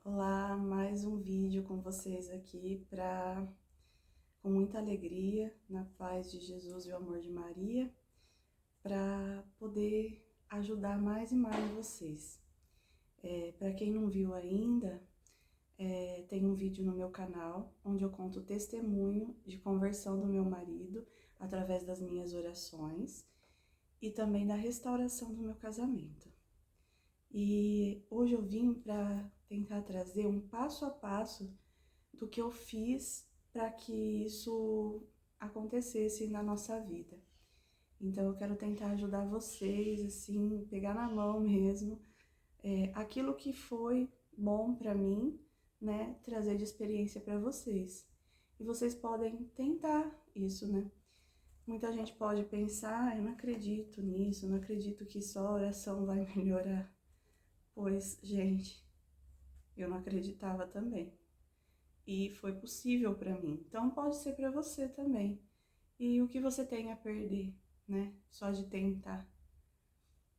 Olá, mais um vídeo com vocês aqui com muita alegria, na paz de Jesus e o amor de Maria, para poder ajudar mais e mais vocês. Para quem não viu ainda, tem um vídeo no meu canal onde eu conto o testemunho de conversão do meu marido através das minhas orações e também da restauração do meu casamento. E hoje eu vim para tentar trazer um passo a passo do que eu fiz para que isso acontecesse na nossa vida. Então eu quero tentar ajudar vocês, assim, pegar na mão mesmo, aquilo que foi bom para mim, né, trazer de experiência para vocês. E vocês podem tentar isso, né? Muita gente pode pensar, eu não acredito nisso, não acredito que só a oração vai melhorar. Pois, gente, eu não acreditava também. E foi possível para mim. Então pode ser para você também. E o que você tem a perder, né? Só de tentar.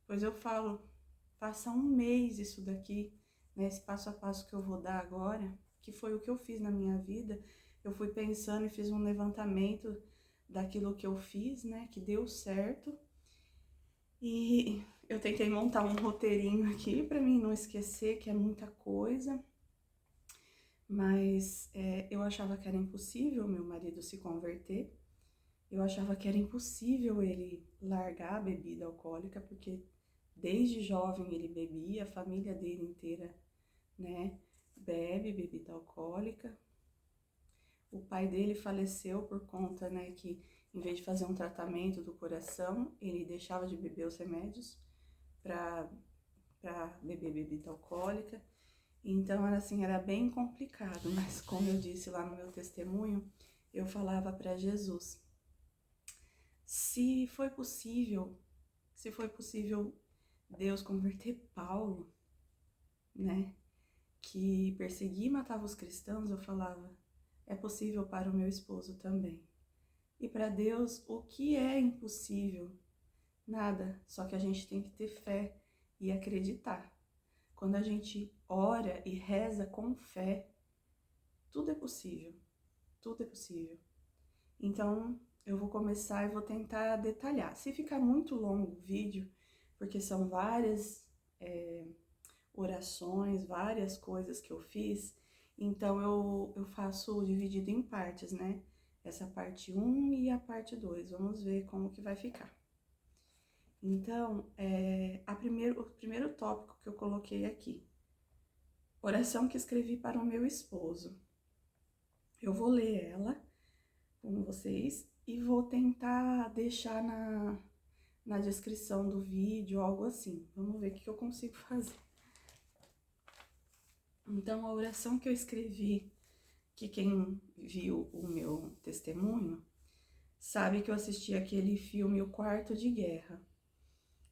Pois eu falo, faça um mês isso daqui, né? Esse passo a passo que eu vou dar agora, que foi o que eu fiz na minha vida. Eu fui pensando e fiz um levantamento daquilo que eu fiz, né? Que deu certo. E eu tentei montar um roteirinho aqui para mim não esquecer, que é muita coisa. Mas eu achava que era impossível meu marido se converter. Eu achava que era impossível ele largar a bebida alcoólica, porque desde jovem ele bebia, a família dele inteira, né, bebe bebida alcoólica. O pai dele faleceu por conta, né, que em vez de fazer um tratamento do coração, ele deixava de beber os remédios para beber bebida alcoólica. Então, assim, era bem complicado, mas como eu disse lá no meu testemunho, eu falava para Jesus, se foi possível Deus converter Paulo, né, que perseguia e matava os cristãos, eu falava, é possível para o meu esposo também. E para Deus, o que é impossível? Nada, só que a gente tem que ter fé e acreditar. Quando a gente ora e reza com fé, tudo é possível, tudo é possível. Então, eu vou começar e vou tentar detalhar. Se ficar muito longo o vídeo, porque são várias orações, várias coisas que eu fiz, então eu faço dividido em partes, né? Essa parte 1 e a parte 2. Vamos ver como que vai ficar. Então, o primeiro tópico que eu coloquei aqui, oração que escrevi para o meu esposo. Eu vou ler ela com vocês e vou tentar deixar na descrição do vídeo, algo assim. Vamos ver o que eu consigo fazer. Então, a oração que eu escrevi, que quem viu o meu testemunho, sabe que eu assisti aquele filme O Quarto de Guerra.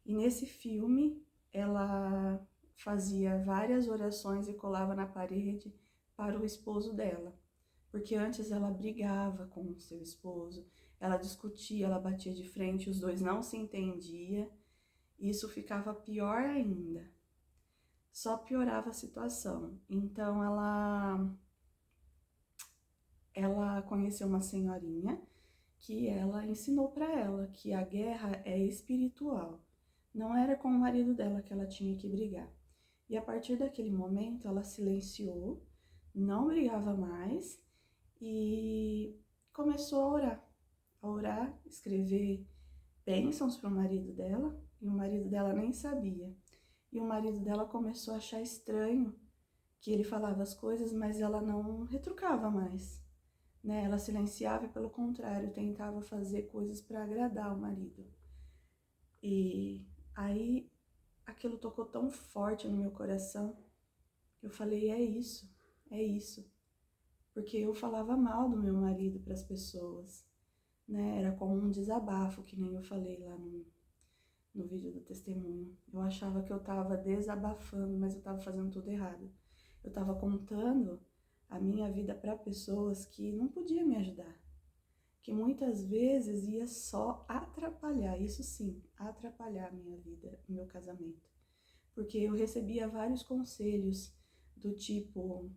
E nesse filme, ela fazia várias orações e colava na parede para o esposo dela. Porque antes ela brigava com o seu esposo, ela discutia, ela batia de frente, os dois não se entendiam, e isso ficava pior ainda. Só piorava a situação. Então ela conheceu uma senhorinha que ela ensinou para ela que a guerra é espiritual. Não era com o marido dela que ela tinha que brigar. E a partir daquele momento ela silenciou, não brigava mais e começou a orar, escrever bênçãos para o marido dela, e o marido dela nem sabia. E o marido dela começou a achar estranho que ele falava as coisas, mas ela não retrucava mais, né? Ela silenciava e, pelo contrário, tentava fazer coisas para agradar o marido. E aí aquilo tocou tão forte no meu coração, eu falei, é isso. Porque eu falava mal do meu marido para as pessoas, né? Era como um desabafo, que nem eu falei lá no vídeo do testemunho. Eu achava que eu tava desabafando, mas eu tava fazendo tudo errado. Eu tava contando a minha vida para pessoas que não podiam me ajudar, que muitas vezes ia só atrapalhar, isso sim, atrapalhar a minha vida, o meu casamento. Porque eu recebia vários conselhos do tipo,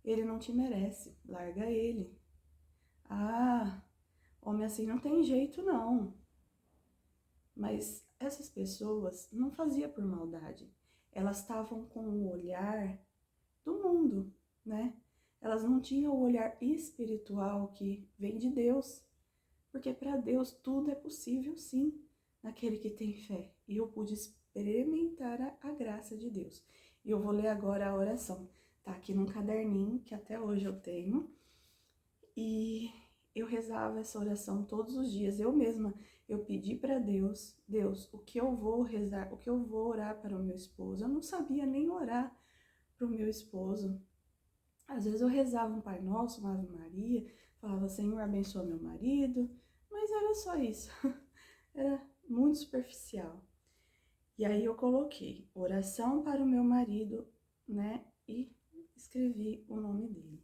ele não te merece, larga ele. Ah, homem assim não tem jeito não. Mas essas pessoas não faziam por maldade. Elas estavam com o olhar do mundo, né? Elas não tinham o olhar espiritual que vem de Deus. Porque para Deus tudo é possível sim, naquele que tem fé. E eu pude experimentar a graça de Deus. E eu vou ler agora a oração. Tá aqui num caderninho que até hoje eu tenho. E eu rezava essa oração todos os dias. Eu mesma, eu pedi para Deus, Deus, o que eu vou rezar, o que eu vou orar para o meu esposo. Eu não sabia nem orar para o meu esposo. Às vezes eu rezava um Pai Nosso, uma Ave Maria, falava, Senhor, abençoa meu marido, mas era só isso. Era muito superficial. E aí eu coloquei oração para o meu marido, né? E escrevi o nome dele.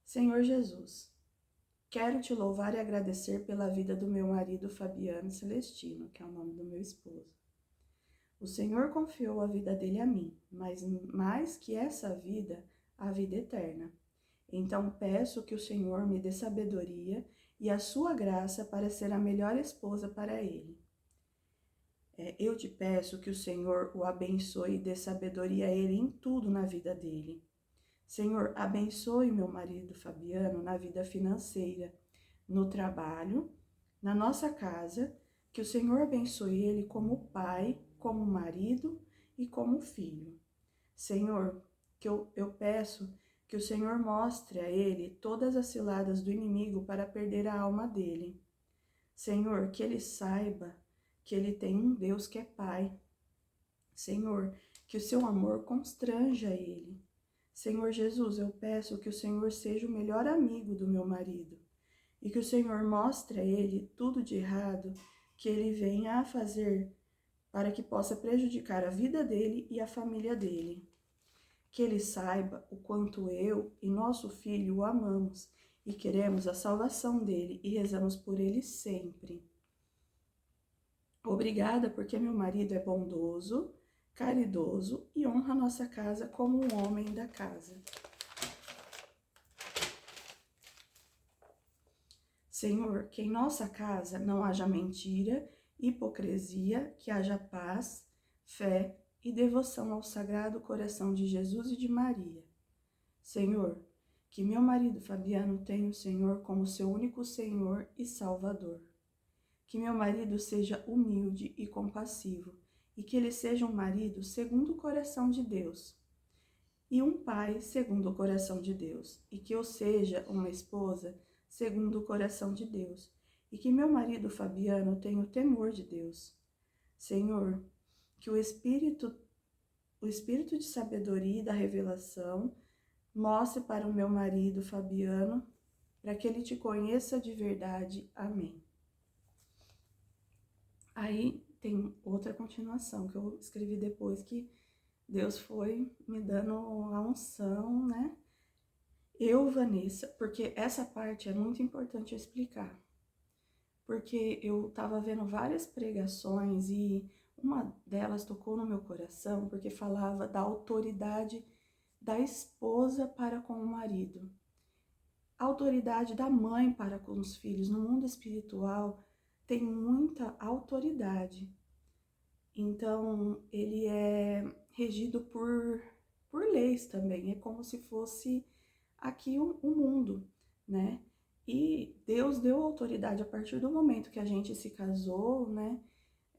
Senhor Jesus, quero te louvar e agradecer pela vida do meu marido Fabiano Celestino, que é o nome do meu esposo. O Senhor confiou a vida dele a mim, mas mais que essa vida, a vida eterna. Então peço que o Senhor me dê sabedoria e a sua graça para ser a melhor esposa para ele. Eu te peço que o Senhor o abençoe e dê sabedoria a ele em tudo na vida dele. Senhor, abençoe meu marido Fabiano na vida financeira, no trabalho, na nossa casa, que o Senhor abençoe ele como pai, como marido e como filho. Senhor, que eu peço que o Senhor mostre a ele todas as ciladas do inimigo para perder a alma dele. Senhor, que ele saiba que ele tem um Deus que é Pai. Senhor, que o seu amor constranja ele. Senhor Jesus, eu peço que o Senhor seja o melhor amigo do meu marido e que o Senhor mostre a ele tudo de errado que ele venha a fazer para que possa prejudicar a vida dele e a família dele. Que ele saiba o quanto eu e nosso filho o amamos e queremos a salvação dele e rezamos por ele sempre. Obrigada porque meu marido é bondoso, caridoso e honra nossa casa como um homem da casa. Senhor, que em nossa casa não haja mentira, hipocrisia, que haja paz, fé e devoção ao Sagrado Coração de Jesus e de Maria. Senhor, que meu marido Fabiano tenha o Senhor como seu único Senhor e Salvador. Que meu marido seja humilde e compassivo, e que ele seja um marido segundo o coração de Deus, e um pai segundo o coração de Deus, e que eu seja uma esposa segundo o coração de Deus, e que meu marido Fabiano tenha o temor de Deus. Senhor, que o Espírito de sabedoria e da revelação mostre para o meu marido Fabiano, para que ele te conheça de verdade. Amém. Aí tem outra continuação que eu escrevi depois, que Deus foi me dando a unção, né? Eu, Vanessa, porque essa parte é muito importante eu explicar. Porque eu tava vendo várias pregações e uma delas tocou no meu coração, porque falava da autoridade da esposa para com o marido. A autoridade da mãe para com os filhos. No mundo espiritual tem muita autoridade. Então, ele é regido por leis também. É como se fosse aqui o mundo, né? E Deus deu autoridade a partir do momento que a gente se casou, né?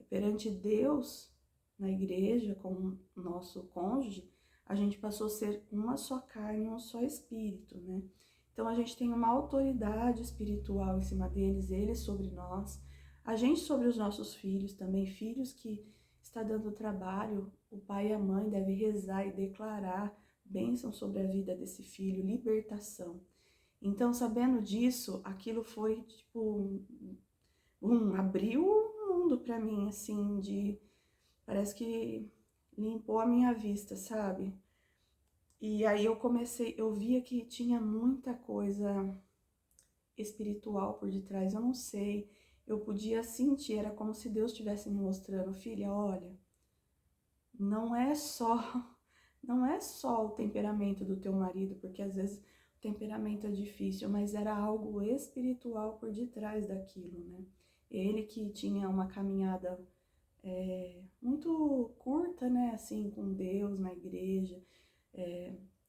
Perante Deus, na igreja, com o nosso cônjuge, a gente passou a ser uma só carne, um só espírito, né? Então, a gente tem uma autoridade espiritual em cima deles, eles sobre nós, a gente sobre os nossos filhos também, filhos que está dando trabalho, o pai e a mãe devem rezar e declarar bênção sobre a vida desse filho, libertação. Então, sabendo disso, aquilo foi, tipo, abriu um mundo para mim, assim, parece que limpou a minha vista, sabe? E aí eu via que tinha muita coisa espiritual por detrás, eu não sei, eu podia sentir, era como se Deus estivesse me mostrando, filha, olha, não é só não é só o temperamento do teu marido, porque às vezes o temperamento é difícil, mas era algo espiritual por detrás daquilo, né? Ele que tinha uma caminhada muito curta, né, assim, com Deus, na igreja,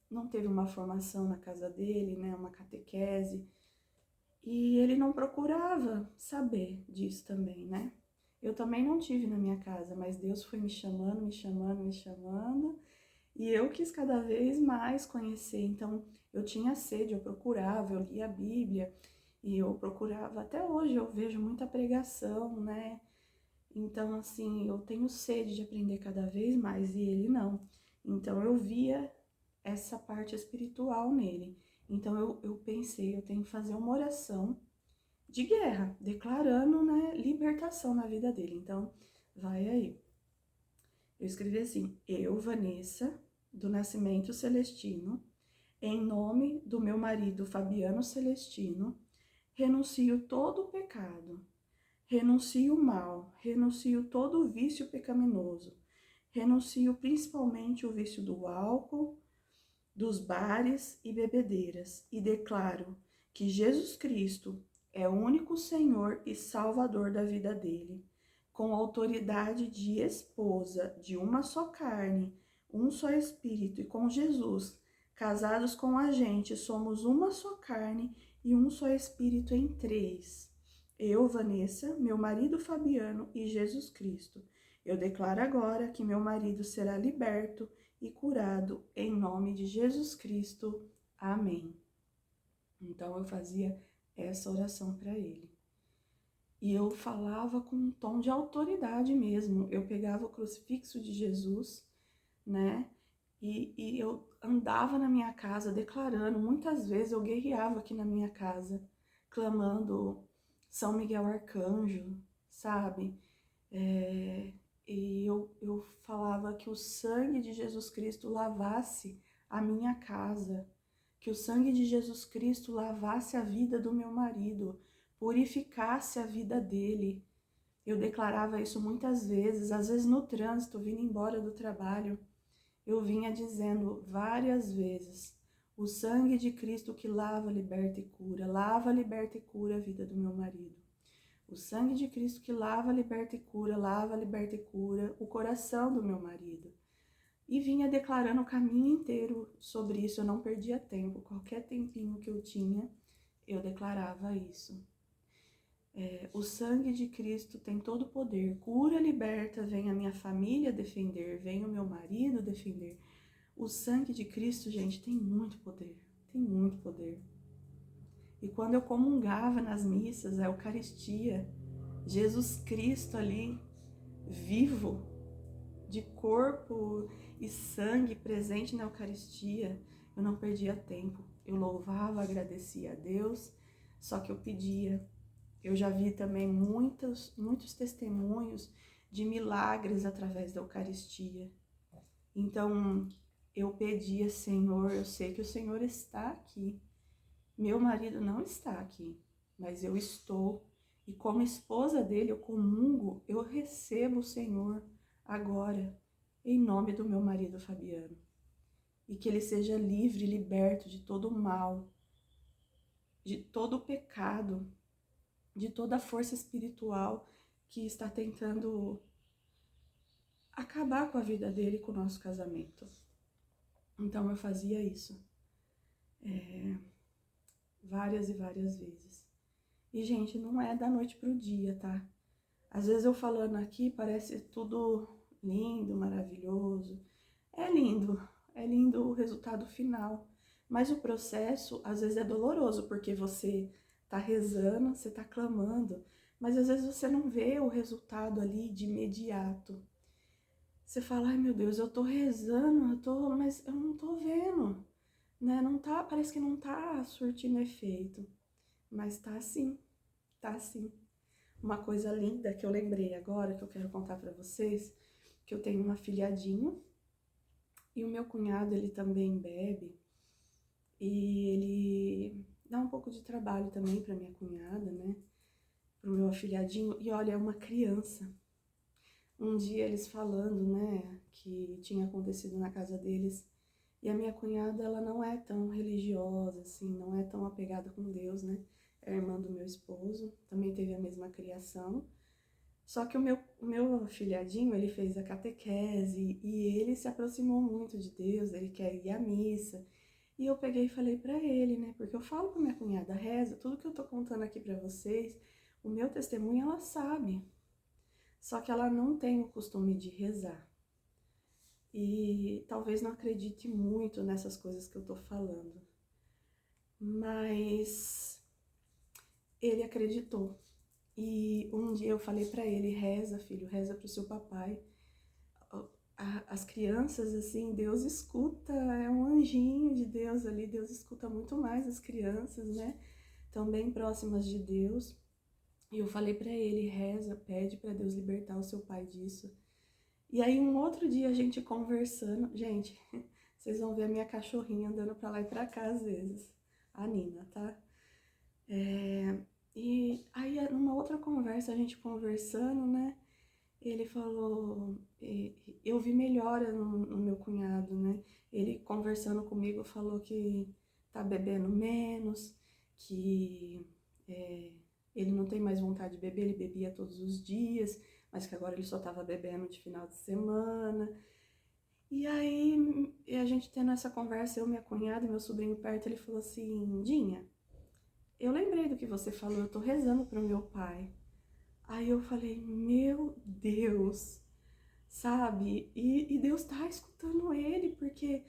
não teve uma formação na casa dele, né, uma catequese, e ele não procurava saber disso também, né? Eu também não tive na minha casa, mas Deus foi me chamando, me chamando, me chamando, e eu quis cada vez mais conhecer. Então, eu tinha sede, eu procurava, eu lia a Bíblia, e eu procurava, até hoje eu vejo muita pregação, né? Então, assim, eu tenho sede de aprender cada vez mais, e ele não. Então, eu via essa parte espiritual nele. Então, eu pensei, eu tenho que fazer uma oração de guerra, declarando, né, libertação na vida dele. Então, vai aí. Eu escrevi assim: eu, Vanessa, do Nascimento Celestino, em nome do meu marido Fabiano Celestino, renuncio todo o pecado, renuncio o mal, renuncio todo o vício pecaminoso, renuncio principalmente o vício do álcool, dos bares e bebedeiras, e declaro que Jesus Cristo é o único Senhor e Salvador da vida dele, com autoridade de esposa de uma só carne, um só espírito, e com Jesus, casados com a gente, somos uma só carne e um só espírito em três. Eu, Vanessa, meu marido Fabiano e Jesus Cristo. Eu declaro agora que meu marido será liberto e curado em nome de Jesus Cristo. Amém. Então eu fazia essa oração para ele. E eu falava com um tom de autoridade mesmo. Eu pegava o crucifixo de Jesus, né? E eu andava na minha casa declarando. Muitas vezes eu guerreava aqui na minha casa, clamando São Miguel Arcanjo, sabe? E eu falava que o sangue de Jesus Cristo lavasse a minha casa, que o sangue de Jesus Cristo lavasse a vida do meu marido, purificasse a vida dele. Eu declarava isso muitas vezes, às vezes no trânsito, vindo embora do trabalho, eu vinha dizendo várias vezes: o sangue de Cristo que lava, liberta e cura, lava, liberta e cura a vida do meu marido. O sangue de Cristo que lava, liberta e cura, lava, liberta e cura o coração do meu marido. E vinha declarando o caminho inteiro sobre isso, eu não perdia tempo. Qualquer tempinho que eu tinha, eu declarava isso. O sangue de Cristo tem todo o poder. Cura, liberta, vem a minha família defender, vem o meu marido defender. O sangue de Cristo, gente, tem muito poder. Tem muito poder. E quando eu comungava nas missas, a Eucaristia, Jesus Cristo ali, vivo, de corpo e sangue presente na Eucaristia, eu não perdia tempo. Eu louvava, agradecia a Deus, só que eu pedia. Eu já vi também muitos testemunhos de milagres através da Eucaristia. Então, eu pedia: Senhor, eu sei que o Senhor está aqui. Meu marido não está aqui, mas eu estou. E como esposa dele, eu comungo, eu recebo o Senhor agora, em nome do meu marido Fabiano. E que ele seja livre, liberto de todo o mal, de todo o pecado, de toda a força espiritual que está tentando acabar com a vida dele e com o nosso casamento. Então eu fazia isso várias e várias vezes. E, gente, não é da noite pro dia, tá? Às vezes eu falando aqui parece tudo lindo, maravilhoso. É lindo o resultado final. Mas o processo, às vezes, é doloroso, porque você tá rezando, você tá clamando, mas às vezes você não vê o resultado ali de imediato. Você fala: ai meu Deus, eu tô rezando, mas eu não tô vendo, né? Não tá, parece que não tá surtindo efeito. Mas tá sim, tá sim. Uma coisa linda que eu lembrei agora, que eu quero contar pra vocês, que eu tenho um afilhadinho, e o meu cunhado, ele também bebe, e ele dá um pouco de trabalho também pra minha cunhada, né? Pro meu afilhadinho, e olha, é uma criança. um dia eles falando, né, que tinha acontecido na casa deles. E a minha cunhada, ela não é tão religiosa, assim, não é tão apegada com Deus, né? É irmã do meu esposo, também teve a mesma criação. Só que o meu afilhadinho, ele fez a catequese e ele se aproximou muito de Deus, ele quer ir à missa. E eu peguei e falei pra ele, né? Porque eu falo com minha cunhada, reza, tudo que eu tô contando aqui pra vocês, o meu testemunho ela sabe. Só que ela não tem o costume de rezar. E talvez não acredite muito nessas coisas que eu tô falando. Mas ele acreditou. E um dia eu falei pra ele, reza, filho, reza pro seu papai. As crianças, assim, Deus escuta, é um anjinho de Deus ali, Deus escuta muito mais as crianças, né? Estão bem próximas de Deus. E eu falei pra ele, reza, pede pra Deus libertar o seu pai disso. E aí um outro dia a gente conversando, gente, vocês vão ver a minha cachorrinha andando pra lá e pra cá às vezes, a Nina, tá? E aí numa outra conversa, a gente conversando, né? Ele falou, eu vi melhora no meu cunhado, né? Ele conversando comigo falou que tá bebendo menos, que é, ele não tem mais vontade de beber, ele bebia todos os dias, mas que agora ele só tava bebendo de final de semana. E aí, a gente tendo essa conversa, eu, minha cunhada e meu sobrinho perto, ele falou assim, Dinha, eu lembrei do que você falou, eu tô rezando pro meu pai. Aí eu falei, meu Deus, sabe? E Deus tá escutando ele, porque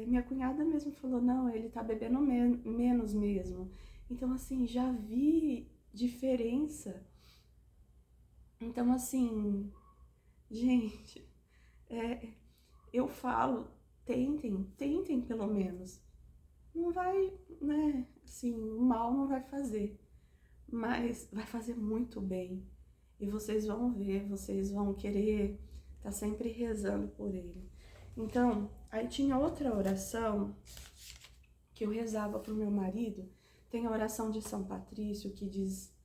minha cunhada mesmo falou, não, ele tá bebendo menos mesmo. Então, assim, já vi diferença. Então, assim, gente, é, eu falo, tentem pelo menos. Não vai, né, assim, mal não vai fazer, mas vai fazer muito bem. E vocês vão ver, vocês vão querer estar sempre rezando por ele. Então, aí tinha outra oração que eu rezava pro meu marido. Tem a oração de São Patrício que diz,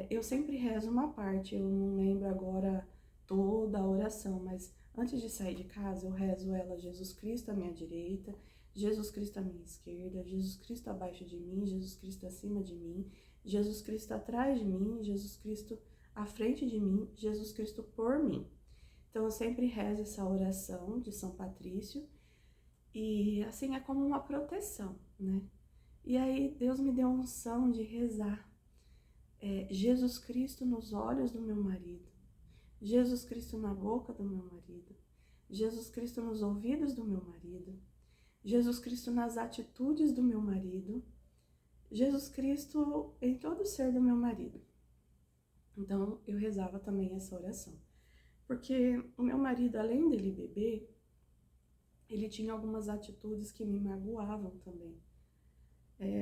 eu sempre rezo uma parte, eu não lembro agora toda a oração, mas antes de sair de casa eu rezo ela, Jesus Cristo à minha direita, Jesus Cristo à minha esquerda, Jesus Cristo abaixo de mim, Jesus Cristo acima de mim, Jesus Cristo atrás de mim, Jesus Cristo à frente de mim, Jesus Cristo por mim. Então eu sempre rezo essa oração de São Patrício e assim é como uma proteção, né? E aí Deus me deu a unção de rezar Jesus Cristo nos olhos do meu marido, Jesus Cristo na boca do meu marido, Jesus Cristo nos ouvidos do meu marido, Jesus Cristo nas atitudes do meu marido, Jesus Cristo em todo o ser do meu marido. Então eu rezava também essa oração, porque o meu marido, além dele beber, ele tinha algumas atitudes que me magoavam também.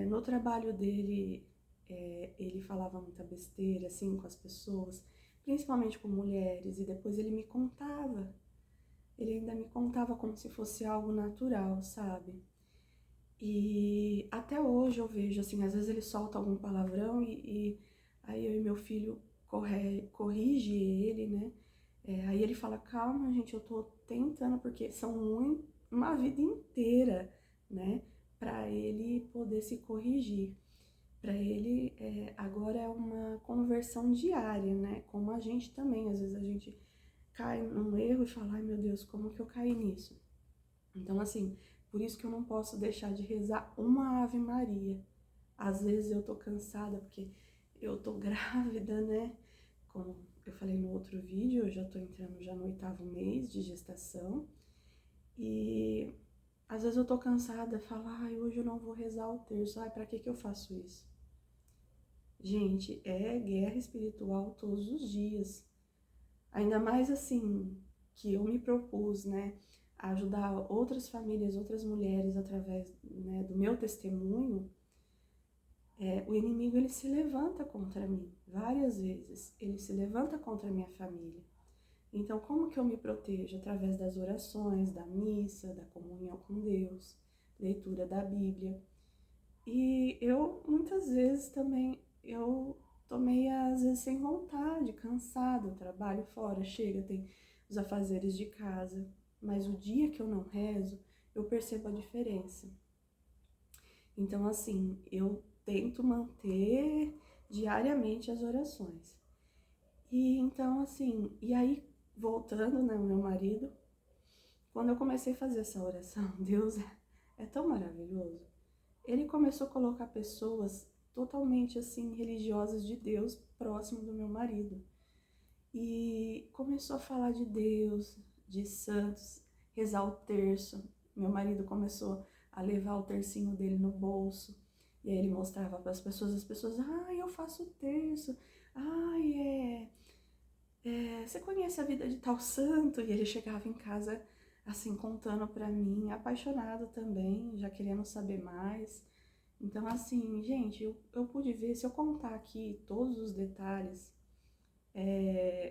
No trabalho dele, ele falava muita besteira, assim, com as pessoas, principalmente com mulheres, e depois ele me contava. Ele ainda me contava como se fosse algo natural, sabe? E até hoje eu vejo, assim, às vezes ele solta algum palavrão e aí eu e meu filho corrige ele, né? Aí ele fala, calma, gente, eu tô tentando, porque são uma vida inteira, né? Pra ele poder se corrigir. Para ele, agora é uma conversão diária, né? Como a gente também, às vezes a gente cai num erro e fala, ai meu Deus, como que eu caí nisso? Então, assim, por isso que eu não posso deixar de rezar uma Ave Maria. Às vezes eu tô cansada porque eu tô grávida, né? Como eu falei no outro vídeo, eu já tô entrando já no 8º mês de gestação. E às vezes eu tô cansada, falo, ai, hoje eu não vou rezar o terço. Ai, pra que eu faço isso? Gente, é guerra espiritual todos os dias. Ainda mais assim, que eu me propus, né, a ajudar outras famílias, outras mulheres através, né, do meu testemunho, o inimigo ele se levanta contra mim várias vezes. Ele se levanta contra a minha família. Então, como que eu me protejo? Através das orações, da missa, da comunhão com Deus, leitura da Bíblia. E eu, muitas vezes também, eu tô meio, às vezes, sem vontade, cansada, eu trabalho fora, chega, tem os afazeres de casa. Mas o dia que eu não rezo, eu percebo a diferença. Então, assim, eu tento manter diariamente as orações. E então, assim, e aí, voltando, né, o meu marido, quando eu comecei a fazer essa oração, Deus é tão maravilhoso. Ele começou a colocar pessoas totalmente, assim, religiosas de Deus próximo do meu marido. E começou a falar de Deus, de santos, rezar o terço. Meu marido começou a levar o tercinho dele no bolso. E aí ele mostrava para as pessoas, eu faço o terço. Você conhece a vida de tal santo? E ele chegava em casa, assim, contando para mim, apaixonado também, já querendo saber mais. Então, assim, gente, eu pude ver, se eu contar aqui todos os detalhes,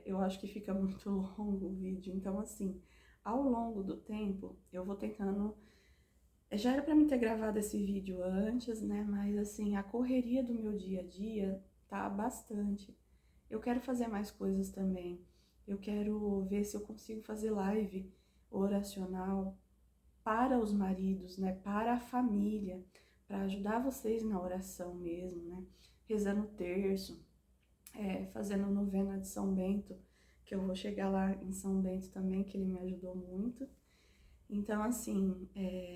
eu acho que fica muito longo o vídeo. Então, assim, ao longo do tempo, eu vou tentando. Já era para mim ter gravado esse vídeo antes, né? Mas, assim, a correria do meu dia a dia tá bastante. Eu quero fazer mais coisas também. Eu quero ver se eu consigo fazer live oracional para os maridos, né? Para a família, para ajudar vocês na oração mesmo, né? Rezando o terço, fazendo novena de São Bento, que eu vou chegar lá em São Bento também, que ele me ajudou muito. Então, assim,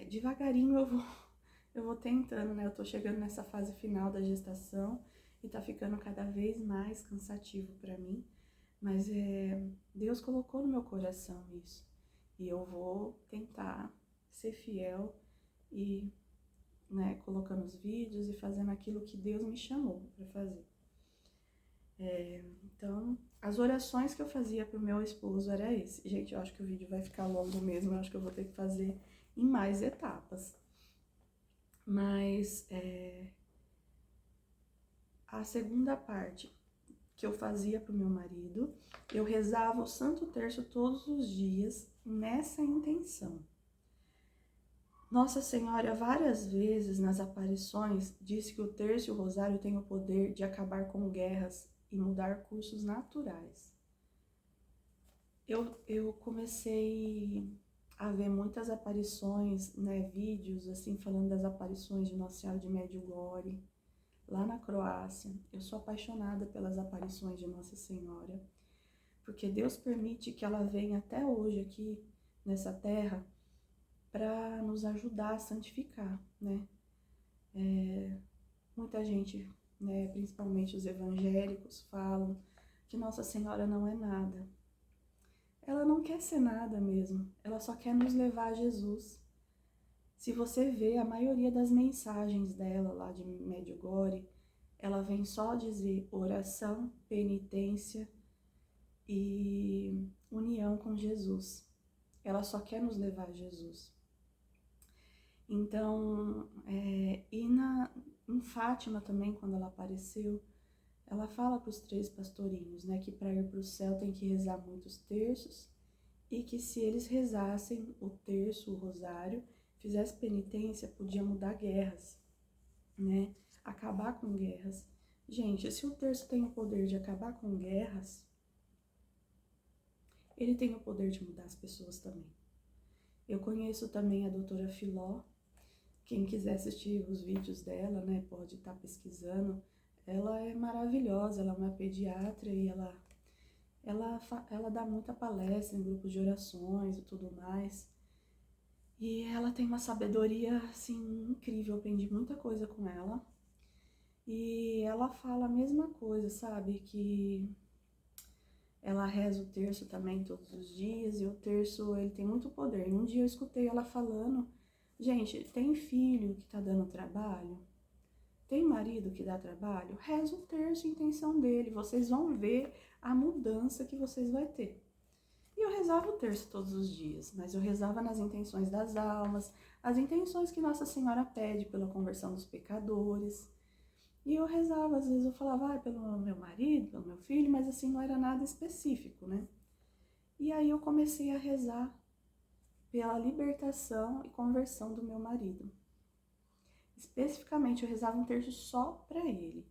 devagarinho eu vou tentando, né? Eu tô chegando nessa fase final da gestação e tá ficando cada vez mais cansativo para mim, mas Deus colocou no meu coração isso. E eu vou tentar ser fiel e, né, colocando os vídeos e fazendo aquilo que Deus me chamou para fazer. Então, as orações que eu fazia pro meu esposo era esse. Gente, eu acho que o vídeo vai ficar longo mesmo, eu acho que eu vou ter que fazer em mais etapas. Mas a segunda parte que eu fazia pro meu marido, eu rezava o Santo Terço todos os dias nessa intenção. Nossa Senhora, várias vezes nas aparições, disse que o terço e o rosário têm o poder de acabar com guerras e mudar cursos naturais. Eu comecei a ver muitas aparições, né, vídeos assim falando das aparições de Nossa Senhora de Medjugorje, lá na Croácia. Eu sou apaixonada pelas aparições de Nossa Senhora, porque Deus permite que ela venha até hoje aqui nessa terra para nos ajudar a santificar, né? Muita gente, né, principalmente os evangélicos, falam que Nossa Senhora não é nada. Ela não quer ser nada mesmo, ela só quer nos levar a Jesus. Se você vê a maioria das mensagens dela lá de Medjugorje, ela vem só dizer oração, penitência e união com Jesus. Ela só quer nos levar a Jesus. Então, em Fátima também, quando ela apareceu, ela fala para os 3 pastorinhos, né, que para ir para o céu tem que rezar muitos terços e que se eles rezassem o terço, o rosário, fizesse penitência, podia mudar guerras, né, acabar com guerras. Gente, se o terço tem o poder de acabar com guerras, ele tem o poder de mudar as pessoas também. Eu conheço também a doutora Filó. Quem quiser assistir os vídeos dela, né, pode estar pesquisando. Ela é maravilhosa, ela é uma pediatra e ela dá muita palestra em grupos de orações e tudo mais. E ela tem uma sabedoria, assim, incrível, eu aprendi muita coisa com ela. E ela fala a mesma coisa, sabe, que ela reza o terço também todos os dias, e o terço, ele tem muito poder. E um dia eu escutei ela falando, gente, tem filho que tá dando trabalho? Tem marido que dá trabalho? Reza o terço, a intenção dele, vocês vão ver a mudança que vocês vão ter. E eu rezava o terço todos os dias, mas eu rezava nas intenções das almas, as intenções que Nossa Senhora pede pela conversão dos pecadores. E eu rezava, às vezes eu falava, pelo meu marido, pelo meu filho, mas assim, não era nada específico, né? E aí eu comecei a rezar pela libertação e conversão do meu marido. Especificamente, eu rezava um terço só para ele.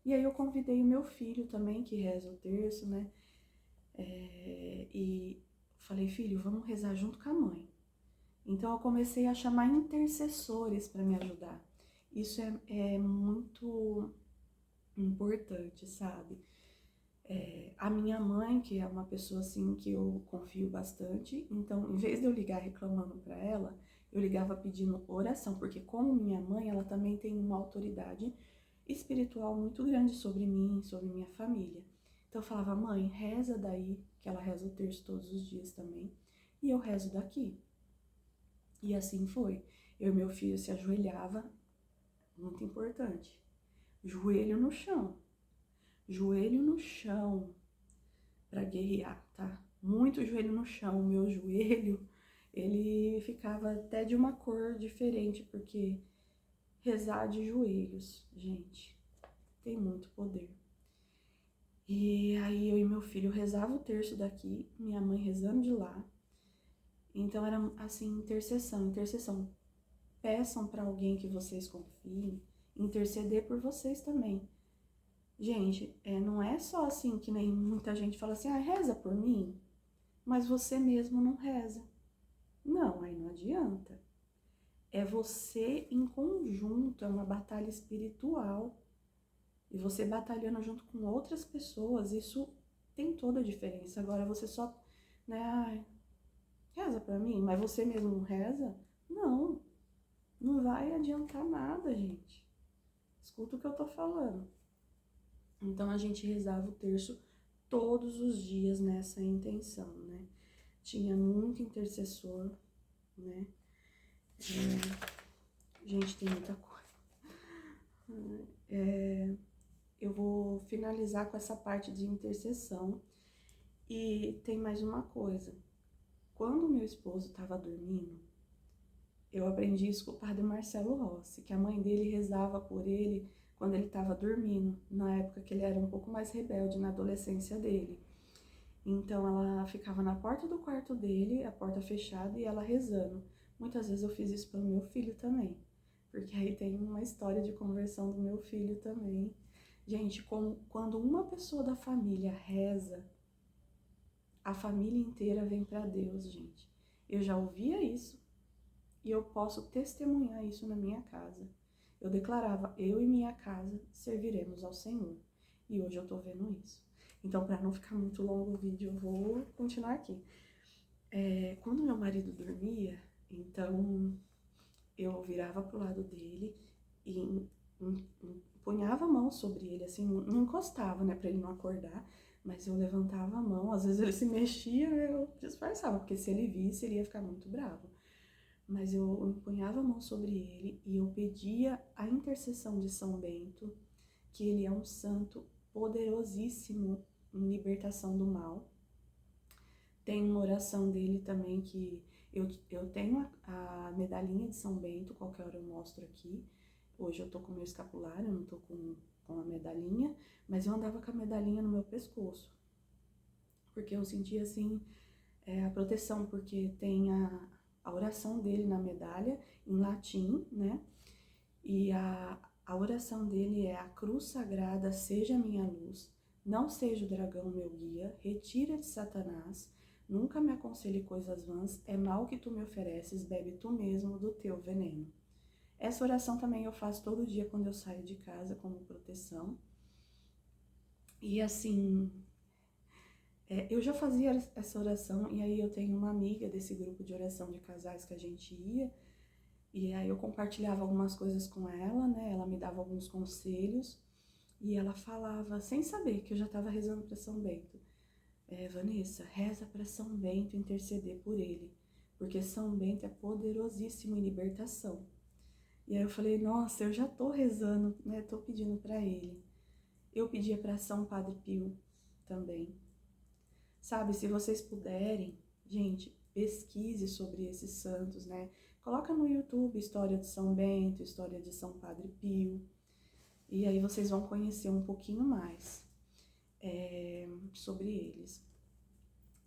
E aí eu convidei o meu filho também, que reza o terço, né? E falei, filho, vamos rezar junto com a mãe. Então eu comecei a chamar intercessores para me ajudar. Isso é muito importante, sabe? A minha mãe, que é uma pessoa assim que eu confio bastante, então em vez de eu ligar reclamando para ela, eu ligava pedindo oração, porque como minha mãe, ela também tem uma autoridade espiritual muito grande sobre mim, sobre minha família. Então eu falava, mãe, reza daí, que ela reza o terço todos os dias também, e eu rezo daqui. E assim foi. Eu e meu filho se ajoelhava, muito importante, joelho no chão, para guerrear, tá? Muito joelho no chão. O meu joelho, ele ficava até de uma cor diferente, porque rezar de joelhos, gente, tem muito poder. E aí eu e meu filho rezava o terço daqui, minha mãe rezando de lá. Então era assim, intercessão. Peçam para alguém que vocês confiem, interceder por vocês também. Gente, não é só assim que nem muita gente fala assim, reza por mim, mas você mesmo não reza. Não, aí não adianta. É você em conjunto, é uma batalha espiritual. E você batalhando junto com outras pessoas, isso tem toda a diferença. Agora você só, né, reza pra mim, mas você mesmo não reza? Não, não vai adiantar nada, gente. Escuta o que eu tô falando. Então a gente rezava o terço todos os dias nessa intenção, né? Tinha muito intercessor, né? Gente, tem muita coisa. Eu vou finalizar com essa parte de intercessão. E tem mais uma coisa. Quando meu esposo estava dormindo, eu aprendi isso com o padre Marcelo Rossi, que a mãe dele rezava por ele quando ele estava dormindo, na época que ele era um pouco mais rebelde, na adolescência dele. Então ela ficava na porta do quarto dele, a porta fechada, e ela rezando. Muitas vezes eu fiz isso pelo meu filho também, porque aí tem uma história de conversão do meu filho também. Gente, quando uma pessoa da família reza, a família inteira vem para Deus, gente. Eu já ouvia isso e eu posso testemunhar isso na minha casa. Eu declarava, eu e minha casa serviremos ao Senhor. E hoje eu tô vendo isso. Então, para não ficar muito longo o vídeo, eu vou continuar aqui. Quando meu marido dormia, então eu virava pro lado dele e punhava a mão sobre ele, assim, não encostava, né, para ele não acordar, mas eu levantava a mão, às vezes ele se mexia, eu disfarçava, porque se ele visse, ele ia ficar muito bravo. Mas eu empunhava a mão sobre ele e eu pedia a intercessão de São Bento, que ele é um santo poderosíssimo em libertação do mal. Tem uma oração dele também que eu tenho a medalhinha de São Bento, qualquer hora eu mostro aqui. Hoje eu tô com o meu escapulário, eu não tô com a medalhinha, mas eu andava com a medalhinha no meu pescoço, porque eu sentia assim a proteção, porque tem a oração dele na medalha, em latim, né? E a oração dele é: a cruz sagrada seja minha luz, não seja o dragão meu guia, retira de Satanás, nunca me aconselhe coisas vãs, é mal que tu me ofereces, bebe tu mesmo do teu veneno. Essa oração também eu faço todo dia quando eu saio de casa como proteção. E assim, eu já fazia essa oração e aí eu tenho uma amiga desse grupo de oração de casais que a gente ia, e aí eu compartilhava algumas coisas com ela, né? Ela me dava alguns conselhos e ela falava, sem saber que eu já estava rezando para São Bento, Vanessa, reza para São Bento interceder por ele, porque São Bento é poderosíssimo em libertação. E aí eu falei, nossa, eu já tô rezando, né? Tô pedindo para ele. Eu pedia para São Padre Pio também. Sabe, se vocês puderem, gente, pesquise sobre esses santos, né? Coloca no YouTube história de São Bento, história de São Padre Pio, e aí vocês vão conhecer um pouquinho mais sobre eles.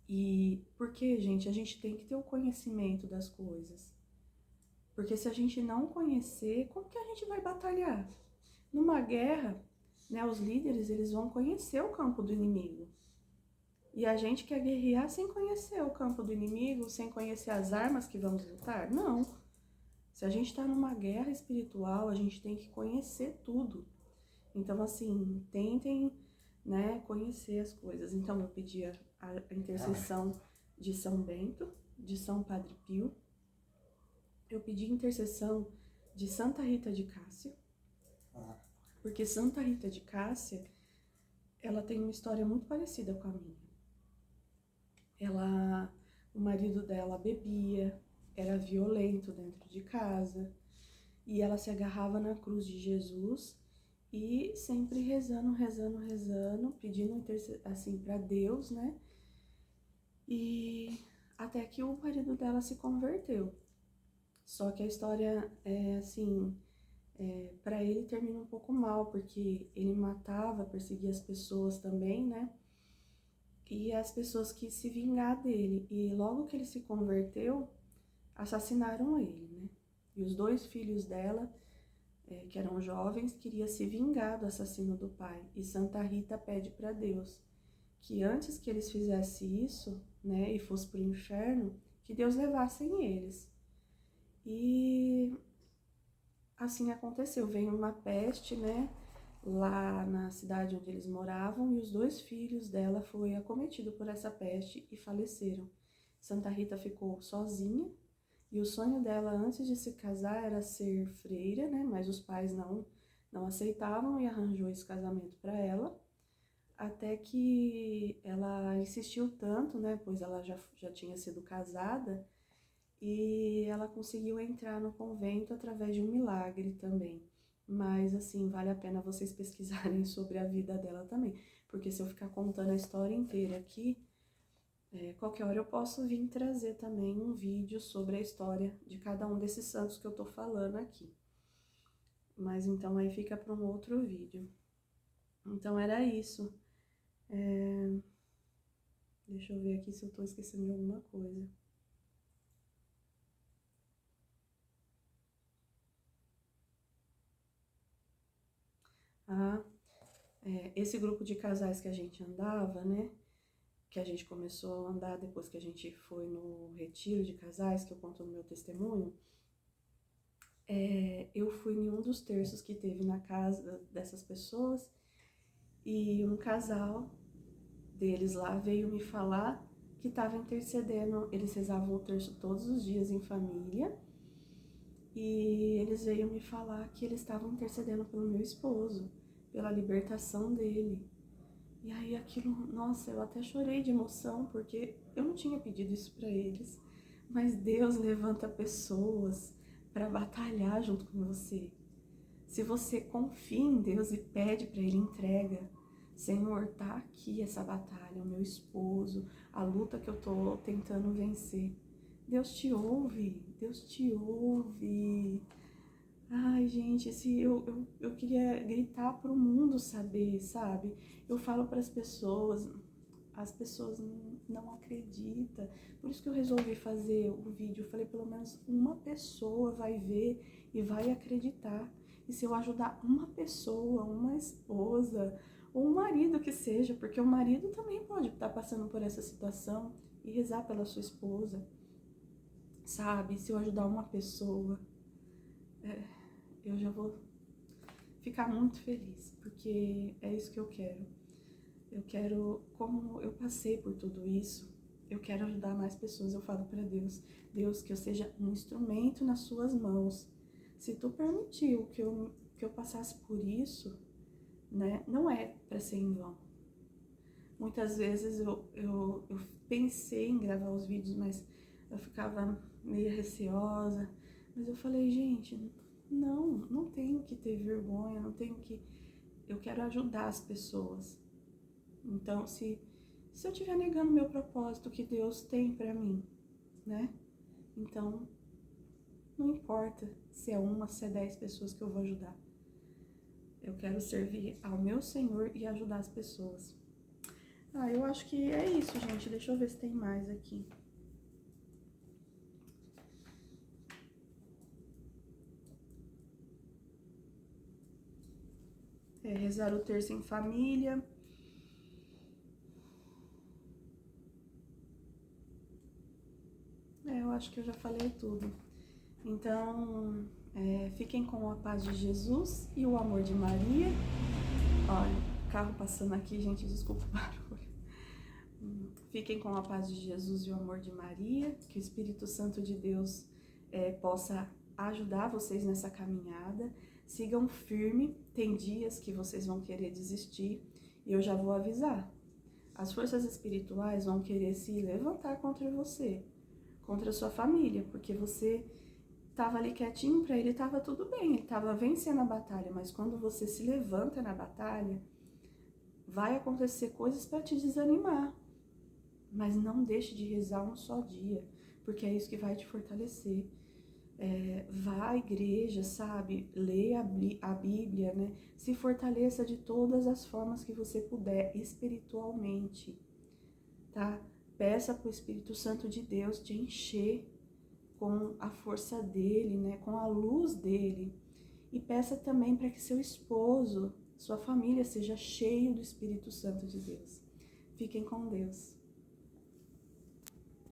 E porque, gente, a gente tem que ter o conhecimento das coisas. Porque se a gente não conhecer, como que a gente vai batalhar? Numa guerra, né? Os líderes, eles vão conhecer o campo do inimigo. E a gente quer guerrear sem conhecer o campo do inimigo, sem conhecer as armas que vamos lutar? Não. Se a gente está numa guerra espiritual, a gente tem que conhecer tudo. Então, assim, tentem, né, conhecer as coisas. Então, eu pedi a intercessão de São Bento, de São Padre Pio. Eu pedi intercessão de Santa Rita de Cássia, porque Santa Rita de Cássia, ela tem uma história muito parecida com a minha. O marido dela bebia, era violento dentro de casa, e ela se agarrava na cruz de Jesus e sempre rezando, pedindo assim para Deus, né? E até que o marido dela se converteu. Só que a história para ele termina um pouco mal, porque ele matava, perseguia as pessoas também, né? E as pessoas quis se vingar dele. E logo que ele se converteu, assassinaram ele, né? E os 2 filhos dela, que eram jovens, queriam se vingar do assassino do pai. E Santa Rita pede para Deus que antes que eles fizessem isso, né, e fossem para o inferno, que Deus levassem eles. E assim aconteceu. Veio uma peste, né, lá na cidade onde eles moravam, e os 2 filhos dela foram acometidos por essa peste e faleceram. Santa Rita ficou sozinha, e o sonho dela antes de se casar era ser freira, né, mas os pais não aceitavam e arranjou esse casamento para ela, até que ela insistiu tanto, né, pois ela já tinha sido casada, e ela conseguiu entrar no convento através de um milagre também. Mas, assim, vale a pena vocês pesquisarem sobre a vida dela também, porque se eu ficar contando a história inteira aqui, qualquer hora eu posso vir trazer também um vídeo sobre a história de cada um desses santos que eu tô falando aqui. Mas então aí fica para um outro vídeo. Então era isso. Deixa eu ver aqui se eu tô esquecendo de alguma coisa. Esse grupo de casais que a gente andava, né? Que a gente começou a andar depois que a gente foi no retiro de casais, que eu conto no meu testemunho, eu fui em um dos terços que teve na casa dessas pessoas, e um casal deles lá veio me falar que estava intercedendo. Eles rezavam o terço todos os dias em família, e eles veio me falar que eles estavam intercedendo pelo meu esposo, pela libertação dele. E aí aquilo, nossa, eu até chorei de emoção, porque eu não tinha pedido isso para eles. Mas Deus levanta pessoas para batalhar junto com você. Se você confia em Deus e pede para Ele, entrega. Senhor, tá aqui essa batalha, o meu esposo, a luta que eu tô tentando vencer. Deus te ouve, Deus te ouve. Ai, gente, eu queria gritar para o mundo saber, sabe? Eu falo para as pessoas não acreditam. Por isso que eu resolvi fazer o vídeo. Eu falei, pelo menos uma pessoa vai ver e vai acreditar. E se eu ajudar uma pessoa, uma esposa, ou um marido que seja, porque o marido também pode estar passando por essa situação, e rezar pela sua esposa, sabe? Se eu ajudar uma pessoa, eu já vou ficar muito feliz, porque é isso que eu quero. Eu quero, como eu passei por tudo isso, eu quero ajudar mais pessoas. Eu falo para Deus, Deus, que eu seja um instrumento nas suas mãos. Se tu permitiu que eu passasse por isso, né, não é para ser em vão. Muitas vezes eu pensei em gravar os vídeos, mas eu ficava meio receosa. Mas eu falei, gente, não tenho que ter vergonha, não tenho que... Eu quero ajudar as pessoas. Então, se eu estiver negando meu propósito que Deus tem pra mim, né? Então, não importa se é uma, se é 10 pessoas que eu vou ajudar. Eu quero servir ao meu Senhor e ajudar as pessoas. Eu acho que é isso, gente. Deixa eu ver se tem mais aqui. rezar o terço em família. Eu acho que eu já falei tudo. Então, fiquem com a paz de Jesus e o amor de Maria. Olha, carro passando aqui, gente, desculpa o barulho. Fiquem com a paz de Jesus e o amor de Maria, que o Espírito Santo de Deus possa ajudar vocês nessa caminhada. Sigam firme, tem dias que vocês vão querer desistir, e eu já vou avisar. As forças espirituais vão querer se levantar contra você, contra a sua família, porque você estava ali quietinho, para ele estava tudo bem, ele estava vencendo a batalha, mas quando você se levanta na batalha, vai acontecer coisas para te desanimar. Mas não deixe de rezar um só dia, porque é isso que vai te fortalecer. Vá à igreja, sabe? Leia a Bíblia, né? Se fortaleça de todas as formas que você puder, espiritualmente, tá? Peça para o Espírito Santo de Deus te encher com a força dele, né? Com a luz dele. E peça também para que seu esposo, sua família seja cheio do Espírito Santo de Deus. Fiquem com Deus.